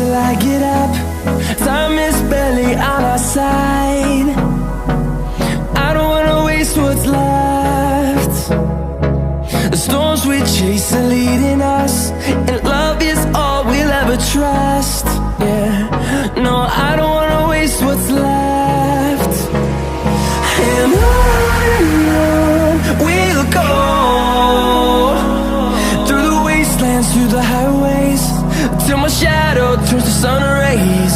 till I get up. Time is barely on our side. I don't wanna waste what's left. The storms we chase are leading us, and love is all we'll ever trust. Yeah, no, I don't wanna waste what's left. And on we'll go, through the wastelands, through the highways, till my shadow turns to sun rays.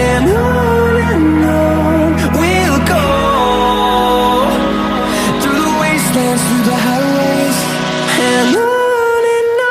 And on we'll go, through the wastelands, through the highways, and on we'll go.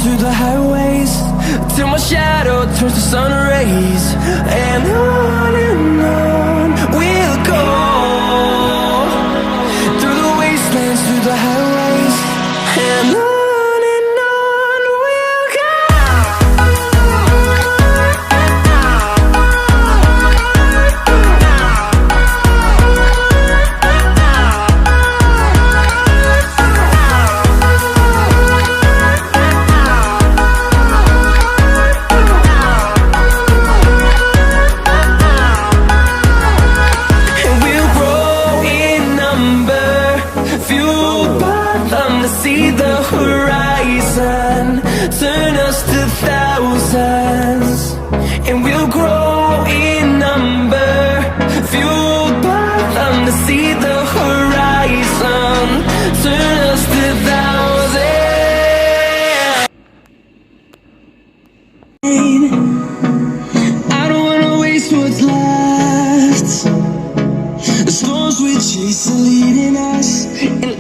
Through the highways, till my shadow turns to sun rays. And on we'll go, through the wastelands, through the highways, and on we'll go. See the horizon, turn us to thousands, and we'll grow in number, fueled by them. To see the horizon, turn us to thousands. I don't wanna waste what's left. The storms we chase are leading us, and